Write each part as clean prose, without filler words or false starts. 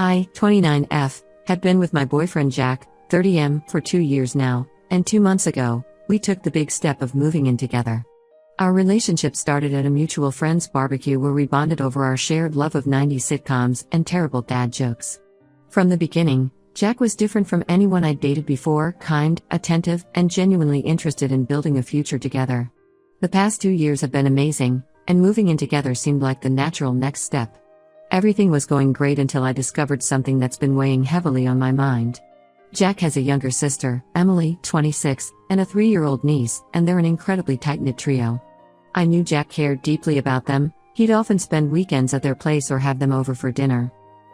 I, 29F, had been with my boyfriend Jack, 30M, for 2 years now, and 2 months ago, we took the big step of moving in together. Our relationship started at a mutual friend's barbecue where we bonded over our shared love of 90s sitcoms and terrible dad jokes. From the beginning, Jack was different from anyone I'd dated before, kind, attentive, and genuinely interested in building a future together. The past 2 years have been amazing, and moving in together seemed like the natural next step. Everything was going great until I discovered something that's been weighing heavily on my mind. Jack has a younger sister, Emily, 26, and a 3-year-old niece, and they're an incredibly tight-knit trio. I knew Jack cared deeply about them. He'd often spend weekends at their place or have them over for dinner.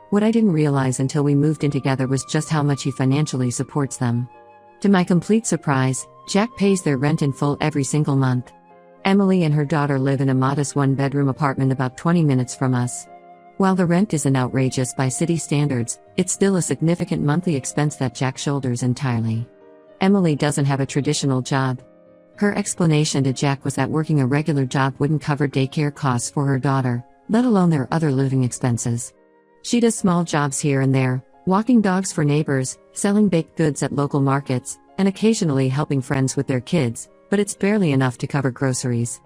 What I didn't realize until we moved in together was just how much he financially supports them. To my complete surprise, Jack pays their rent in full every single month. Emily and her daughter live in a modest 1-bedroom apartment about 20 minutes from us. While the rent isn't outrageous by city standards, it's still a significant monthly expense that Jack shoulders entirely. Emily doesn't have a traditional job. Her explanation to Jack was that working a regular job wouldn't cover daycare costs for her daughter, let alone their other living expenses. She does small jobs here and there, walking dogs for neighbors, selling baked goods at local markets, and occasionally helping friends with their kids, but it's barely enough to cover groceries.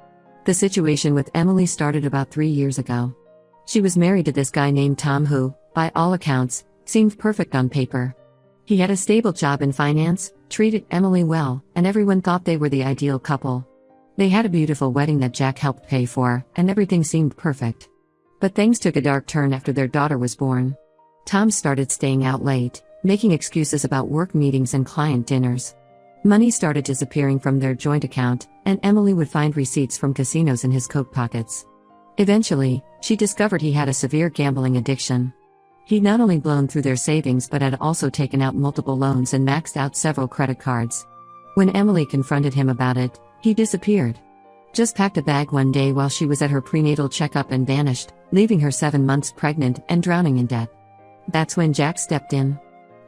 The situation with Emily started about 3 years ago. She was married to this guy named Tom who, by all accounts, seemed perfect on paper. He had a stable job in finance, treated Emily well, and everyone thought they were the ideal couple. They had a beautiful wedding that Jack helped pay for, and everything seemed perfect. But things took a dark turn after their daughter was born. Tom started staying out late, making excuses about work meetings and client dinners. Money started disappearing from their joint account, and Emily would find receipts from casinos in his coat pockets. Eventually, she discovered he had a severe gambling addiction. He'd not only blown through their savings but had also taken out multiple loans and maxed out several credit cards. When Emily confronted him about it, he disappeared. Just packed a bag one day while she was at her prenatal checkup and vanished, leaving her 7 months pregnant and drowning in debt. That's when Jack stepped in.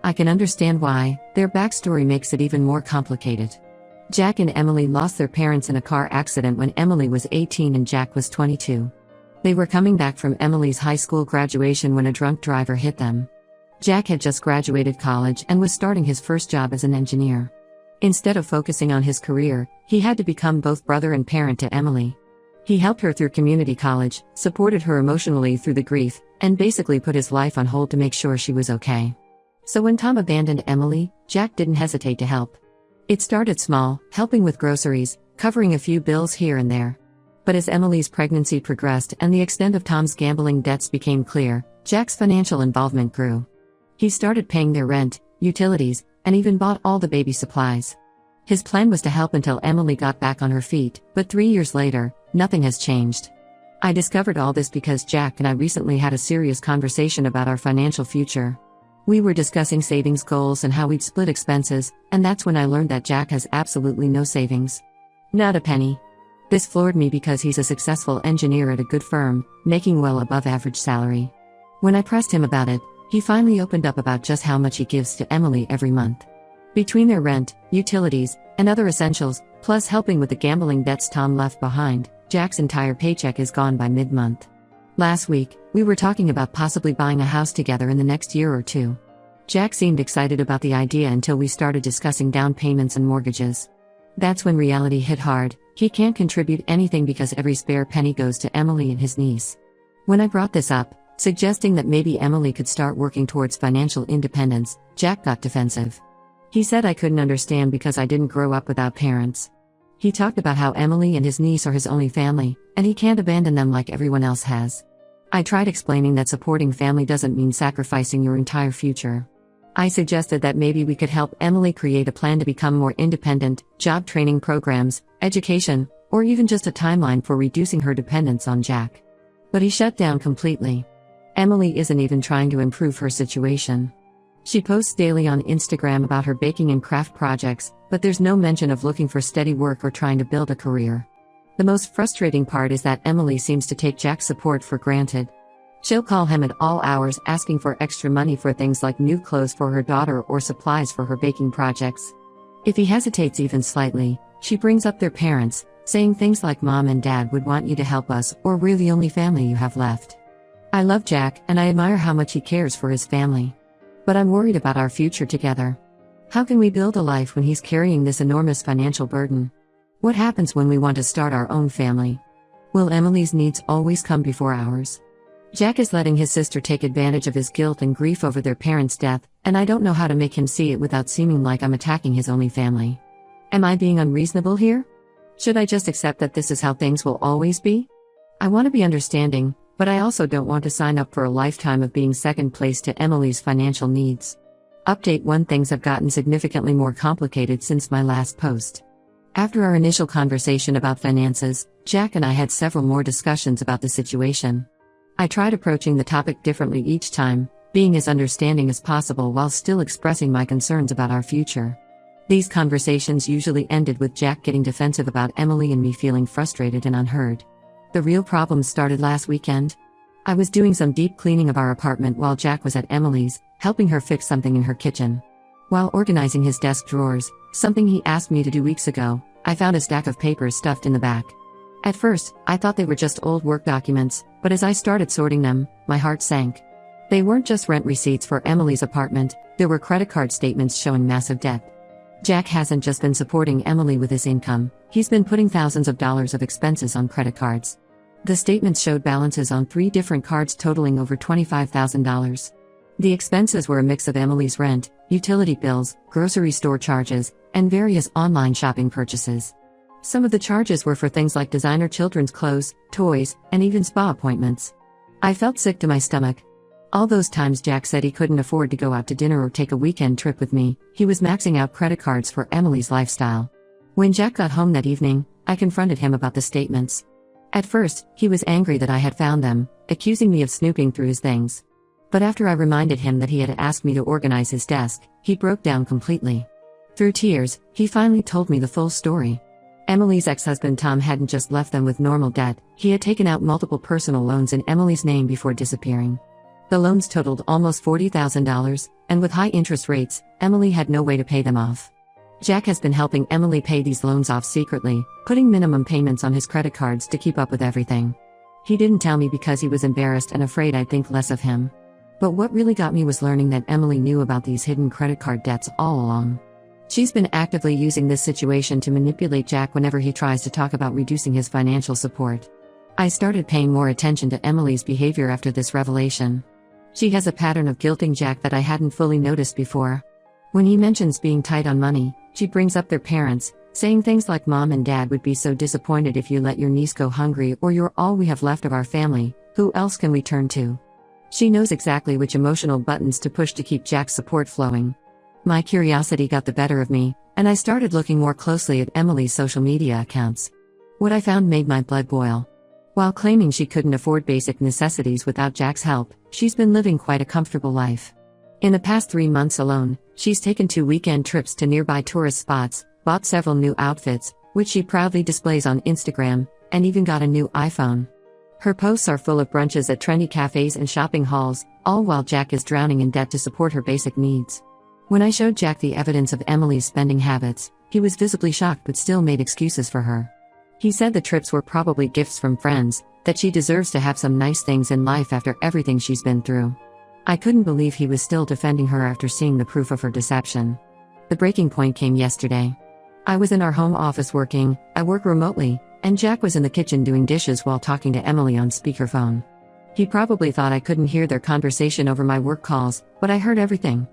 I can understand why. Their backstory makes it even more complicated. Jack and Emily lost their parents in a car accident when Emily was 18 and Jack was 22. They were coming back from Emily's high school graduation when a drunk driver hit them. Jack had just graduated college and was starting his first job as an engineer. Instead of focusing on his career, he had to become both brother and parent to Emily. He helped her through community college, supported her emotionally through the grief, and basically put his life on hold to make sure she was okay. So when Tom abandoned Emily, Jack didn't hesitate to help. It started small, helping with groceries, covering a few bills here and there. But as Emily's pregnancy progressed and the extent of Tom's gambling debts became clear, Jack's financial involvement grew. He started paying their rent, utilities, and even bought all the baby supplies. His plan was to help until Emily got back on her feet, but 3 years later, nothing has changed. I discovered all this because Jack and I recently had a serious conversation about our financial future. We were discussing savings goals and how we'd split expenses, and that's when I learned that Jack has absolutely no savings. Not a penny. This floored me because he's a successful engineer at a good firm, making well above average salary. When I pressed him about it, he finally opened up about just how much he gives to Emily every month. Between their rent, utilities, and other essentials, plus helping with the gambling debts Tom left behind, Jack's entire paycheck is gone by mid-month. Last week, we were talking about possibly buying a house together in the next year or two. Jack seemed excited about the idea until we started discussing down payments and mortgages. That's when reality hit hard. He can't contribute anything because every spare penny goes to Emily and his niece. When I brought this up, suggesting that maybe Emily could start working towards financial independence, Jack got defensive. He said I couldn't understand because I didn't grow up without parents. He talked about how Emily and his niece are his only family, and he can't abandon them like everyone else has. I tried explaining that supporting family doesn't mean sacrificing your entire future. I suggested that maybe we could help Emily create a plan to become more independent, job training programs, education, or even just a timeline for reducing her dependence on Jack. But he shut down completely. Emily isn't even trying to improve her situation. She posts daily on Instagram about her baking and craft projects, but there's no mention of looking for steady work or trying to build a career. The most frustrating part is that Emily seems to take Jack's support for granted. She'll call him at all hours asking for extra money for things like new clothes for her daughter or supplies for her baking projects. If he hesitates even slightly, she brings up their parents, saying things like "Mom and Dad would want you to help us," or "We're the only family you have left." I love Jack, and I admire how much he cares for his family. But I'm worried about our future together. How can we build a life when he's carrying this enormous financial burden? What happens when we want to start our own family? Will Emily's needs always come before ours? Jack is letting his sister take advantage of his guilt and grief over their parents' death, and I don't know how to make him see it without seeming like I'm attacking his only family. Am I being unreasonable here? Should I just accept that this is how things will always be? I want to be understanding, but I also don't want to sign up for a lifetime of being second place to Emily's financial needs. Update 1: Things have gotten significantly more complicated since my last post. After our initial conversation about finances, Jack and I had several more discussions about the situation. I tried approaching the topic differently each time, being as understanding as possible while still expressing my concerns about our future. These conversations usually ended with Jack getting defensive about Emily and me feeling frustrated and unheard. The real problem started last weekend. I was doing some deep cleaning of our apartment while Jack was at Emily's, helping her fix something in her kitchen. While organizing his desk drawers, something he asked me to do weeks ago, I found a stack of papers stuffed in the back. At first, I thought they were just old work documents, but as I started sorting them, my heart sank. They weren't just rent receipts for Emily's apartment, there were credit card statements showing massive debt. Jack hasn't just been supporting Emily with his income, he's been putting thousands of dollars of expenses on credit cards. The statements showed balances on 3 different cards totaling over $25,000. The expenses were a mix of Emily's rent, utility bills, grocery store charges, and various online shopping purchases. Some of the charges were for things like designer children's clothes, toys, and even spa appointments. I felt sick to my stomach. All those times Jack said he couldn't afford to go out to dinner or take a weekend trip with me, he was maxing out credit cards for Emily's lifestyle. When Jack got home that evening, I confronted him about the statements. At first, he was angry that I had found them, accusing me of snooping through his things. But after I reminded him that he had asked me to organize his desk, he broke down completely. Through tears, he finally told me the full story. Emily's ex-husband Tom hadn't just left them with normal debt, he had taken out multiple personal loans in Emily's name before disappearing. The loans totaled almost $40,000, and with high interest rates, Emily had no way to pay them off. Jack has been helping Emily pay these loans off secretly, putting minimum payments on his credit cards to keep up with everything. He didn't tell me because he was embarrassed and afraid I'd think less of him. But what really got me was learning that Emily knew about these hidden credit card debts all along. She's been actively using this situation to manipulate Jack whenever he tries to talk about reducing his financial support. I started paying more attention to Emily's behavior after this revelation. She has a pattern of guilting Jack that I hadn't fully noticed before. When he mentions being tight on money, she brings up their parents, saying things like Mom and Dad would be so disappointed if you let your niece go hungry, or you're all we have left of our family, who else can we turn to? She knows exactly which emotional buttons to push to keep Jack's support flowing. My curiosity got the better of me, and I started looking more closely at Emily's social media accounts. What I found made my blood boil. While claiming she couldn't afford basic necessities without Jack's help, she's been living quite a comfortable life. In the past 3 months alone, she's taken 2 weekend trips to nearby tourist spots, bought several new outfits, which she proudly displays on Instagram, and even got a new iPhone. Her posts are full of brunches at trendy cafes and shopping halls, all while Jack is drowning in debt to support her basic needs. When I showed Jack the evidence of Emily's spending habits, he was visibly shocked but still made excuses for her. He said the trips were probably gifts from friends, that she deserves to have some nice things in life after everything she's been through. I couldn't believe he was still defending her after seeing the proof of her deception. The breaking point came yesterday. I was in our home office working, I work remotely, and Jack was in the kitchen doing dishes while talking to Emily on speakerphone. He probably thought I couldn't hear their conversation over my work calls, but I heard everything.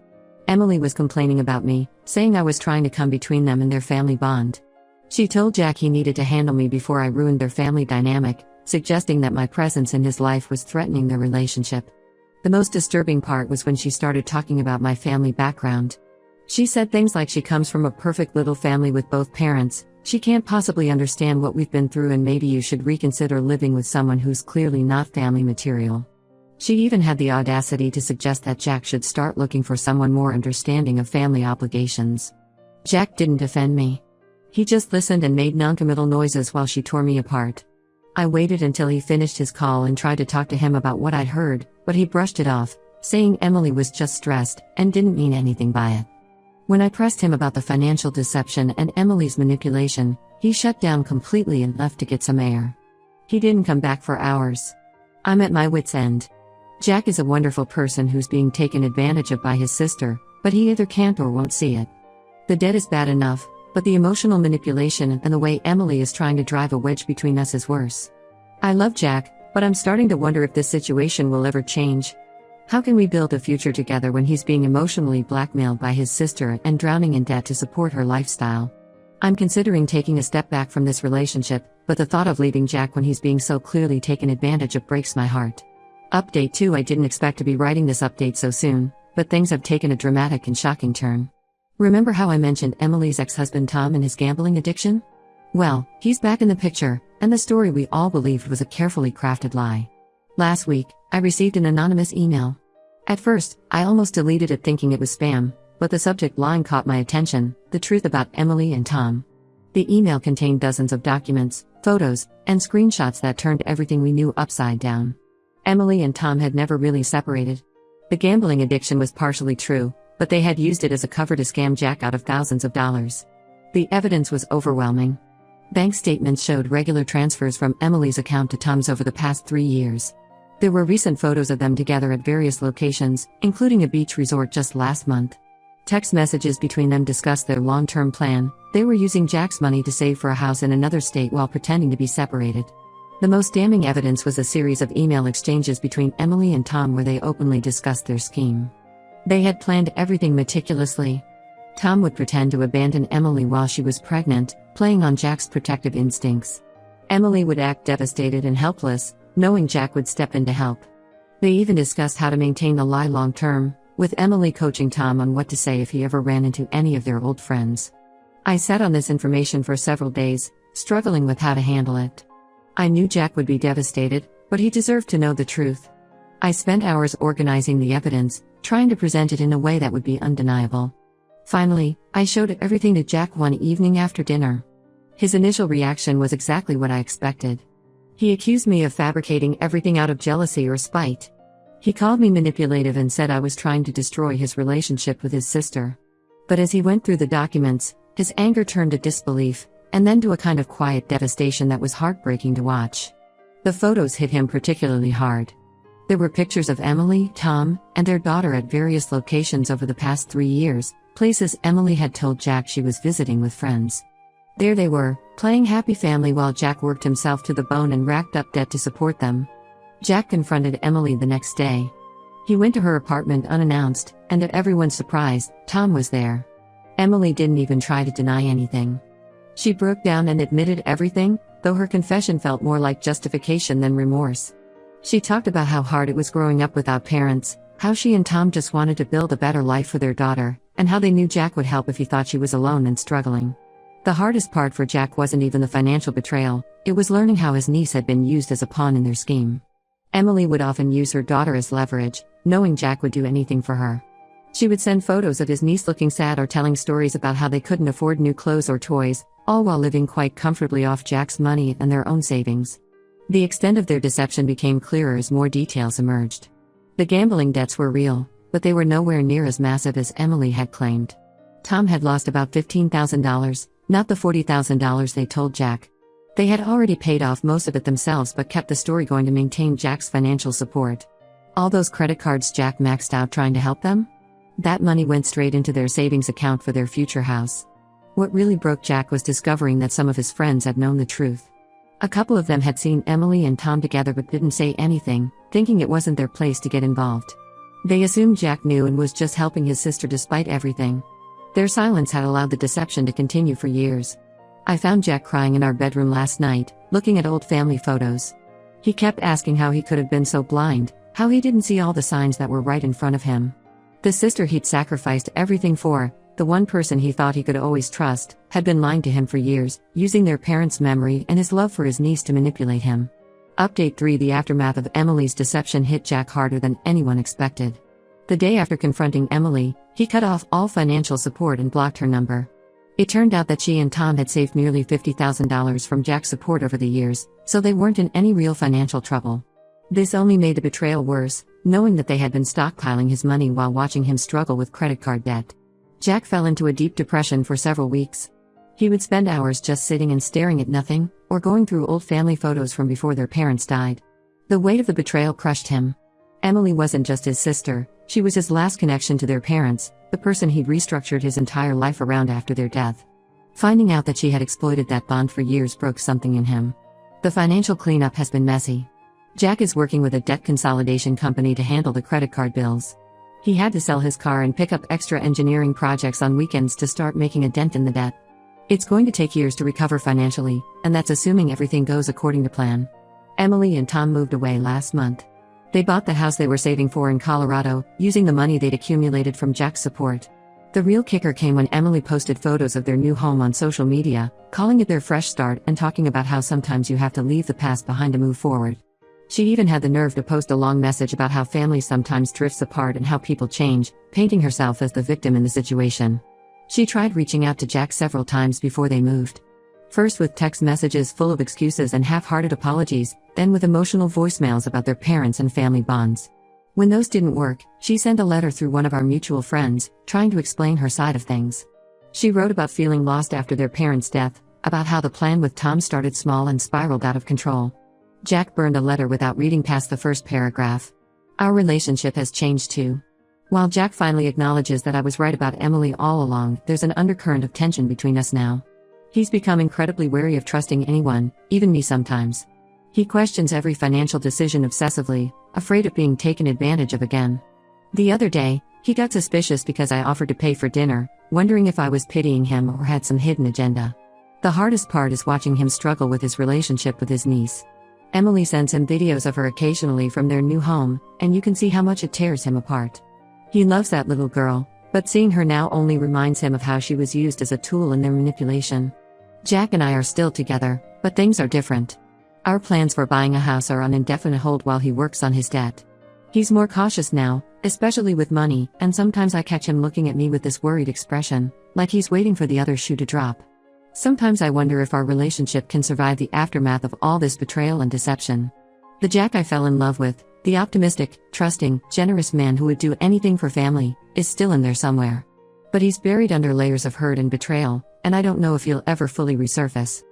Emily was complaining about me, saying I was trying to come between them and their family bond. She told Jack he needed to handle me before I ruined their family dynamic, suggesting that my presence in his life was threatening their relationship. The most disturbing part was when she started talking about my family background. She said things like she comes from a perfect little family with both parents, she can't possibly understand what we've been through, and maybe you should reconsider living with someone who's clearly not family material. She even had the audacity to suggest that Jack should start looking for someone more understanding of family obligations. Jack didn't defend me. He just listened and made noncommittal noises while she tore me apart. I waited until he finished his call and tried to talk to him about what I'd heard, but he brushed it off, saying Emily was just stressed and didn't mean anything by it. When I pressed him about the financial deception and Emily's manipulation, he shut down completely and left to get some air. He didn't come back for hours. I'm at my wit's end. Jack is a wonderful person who's being taken advantage of by his sister, but he either can't or won't see it. The debt is bad enough, but the emotional manipulation and the way Emily is trying to drive a wedge between us is worse. I love Jack, but I'm starting to wonder if this situation will ever change. How can we build a future together when he's being emotionally blackmailed by his sister and drowning in debt to support her lifestyle? I'm considering taking a step back from this relationship, but the thought of leaving Jack when he's being so clearly taken advantage of breaks my heart. Update 2. I didn't expect to be writing this update so soon, but things have taken a dramatic and shocking turn. Remember how I mentioned Emily's ex-husband Tom and his gambling addiction? Well, he's back in the picture, and the story we all believed was a carefully crafted lie. Last week, I received an anonymous email. At first, I almost deleted it thinking it was spam, but the subject line caught my attention: the truth about Emily and Tom. The email contained dozens of documents, photos, and screenshots that turned everything we knew upside down. Emily and Tom had never really separated. The gambling addiction was partially true, but they had used it as a cover to scam Jack out of thousands of dollars. The evidence was overwhelming. Bank statements showed regular transfers from Emily's account to Tom's over the past 3 years. There were recent photos of them together at various locations, including a beach resort just last month. Text messages between them discussed their long-term plan. They were using Jack's money to save for a house in another state while pretending to be separated. The most damning evidence was a series of email exchanges between Emily and Tom where they openly discussed their scheme. They had planned everything meticulously. Tom would pretend to abandon Emily while she was pregnant, playing on Jack's protective instincts. Emily would act devastated and helpless, knowing Jack would step in to help. They even discussed how to maintain the lie long term, with Emily coaching Tom on what to say if he ever ran into any of their old friends. I sat on this information for several days, struggling with how to handle it. I knew Jack would be devastated, but he deserved to know the truth. I spent hours organizing the evidence, trying to present it in a way that would be undeniable. Finally, I showed everything to Jack one evening after dinner. His initial reaction was exactly what I expected. He accused me of fabricating everything out of jealousy or spite. He called me manipulative and said I was trying to destroy his relationship with his sister. But as he went through the documents, his anger turned to disbelief, and then to a kind of quiet devastation that was heartbreaking to watch. The photos hit him particularly hard. There were pictures of Emily, Tom, and their daughter at various locations over the past 3 years, places Emily had told Jack she was visiting with friends. There they were, playing happy family while Jack worked himself to the bone and racked up debt to support them. Jack confronted Emily the next day. He went to her apartment unannounced, and to everyone's surprise, Tom was there. Emily didn't even try to deny anything. She broke down and admitted everything, though her confession felt more like justification than remorse. She talked about how hard it was growing up without parents, how she and Tom just wanted to build a better life for their daughter, and how they knew Jack would help if he thought she was alone and struggling. The hardest part for Jack wasn't even the financial betrayal, it was learning how his niece had been used as a pawn in their scheme. Emily would often use her daughter as leverage, knowing Jack would do anything for her. She would send photos of his niece looking sad or telling stories about how they couldn't afford new clothes or toys, all while living quite comfortably off Jack's money and their own savings. The extent of their deception became clearer as more details emerged. The gambling debts were real, but they were nowhere near as massive as Emily had claimed. Tom had lost about $15,000, not the $40,000 they told Jack. They had already paid off most of it themselves but kept the story going to maintain Jack's financial support. All those credit cards Jack maxed out trying to help them? That money went straight into their savings account for their future house. What really broke Jack was discovering that some of his friends had known the truth. A couple of them had seen Emily and Tom together but didn't say anything, thinking it wasn't their place to get involved. They assumed Jack knew and was just helping his sister despite everything. Their silence had allowed the deception to continue for years. I found Jack crying in our bedroom last night, looking at old family photos. He kept asking how he could have been so blind, how he didn't see all the signs that were right in front of him. The sister he'd sacrificed everything for, the one person he thought he could always trust, had been lying to him for years, using their parents' memory and his love for his niece to manipulate him. Update 3. The aftermath of Emily's deception hit Jack harder than anyone expected. The day after confronting Emily, he cut off all financial support and blocked her number. It turned out that she and Tom had saved nearly $50,000 from Jack's support over the years, so they weren't in any real financial trouble. This only made the betrayal worse, knowing that they had been stockpiling his money while watching him struggle with credit card debt. Jack fell into a deep depression for several weeks. He would spend hours just sitting and staring at nothing, or going through old family photos from before their parents died. The weight of the betrayal crushed him. Emily wasn't just his sister, she was his last connection to their parents, the person he'd restructured his entire life around after their death. Finding out that she had exploited that bond for years broke something in him. The financial cleanup has been messy. Jack is working with a debt consolidation company to handle the credit card bills. He had to sell his car and pick up extra engineering projects on weekends to start making a dent in the debt. It's going to take years to recover financially, and that's assuming everything goes according to plan. Emily and Tom moved away last month. They bought the house they were saving for in Colorado, using the money they'd accumulated from Jack's support. The real kicker came when Emily posted photos of their new home on social media, calling it their fresh start and talking about how sometimes you have to leave the past behind to move forward. She even had the nerve to post a long message about how family sometimes drifts apart and how people change, painting herself as the victim in the situation. She tried reaching out to Jack several times before they moved. First with text messages full of excuses and half-hearted apologies, then with emotional voicemails about their parents and family bonds. When those didn't work, she sent a letter through one of our mutual friends, trying to explain her side of things. She wrote about feeling lost after their parents' death, about how the plan with Tom started small and spiraled out of control. Jack burned the letter without reading past the first paragraph. Our relationship has changed too. While Jack finally acknowledges that I was right about Emily all along, there's an undercurrent of tension between us now. He's become incredibly wary of trusting anyone, even me sometimes. He questions every financial decision obsessively, afraid of being taken advantage of again. The other day, he got suspicious because I offered to pay for dinner, wondering if I was pitying him or had some hidden agenda. The hardest part is watching him struggle with his relationship with his niece. Emily sends him videos of her occasionally from their new home, and you can see how much it tears him apart. He loves that little girl, but seeing her now only reminds him of how she was used as a tool in their manipulation. Jack and I are still together, but things are different. Our plans for buying a house are on indefinite hold while he works on his debt. He's more cautious now, especially with money, and sometimes I catch him looking at me with this worried expression, like he's waiting for the other shoe to drop. Sometimes I wonder if our relationship can survive the aftermath of all this betrayal and deception. The Jack I fell in love with, the optimistic, trusting, generous man who would do anything for family, is still in there somewhere. But he's buried under layers of hurt and betrayal, and I don't know if he'll ever fully resurface.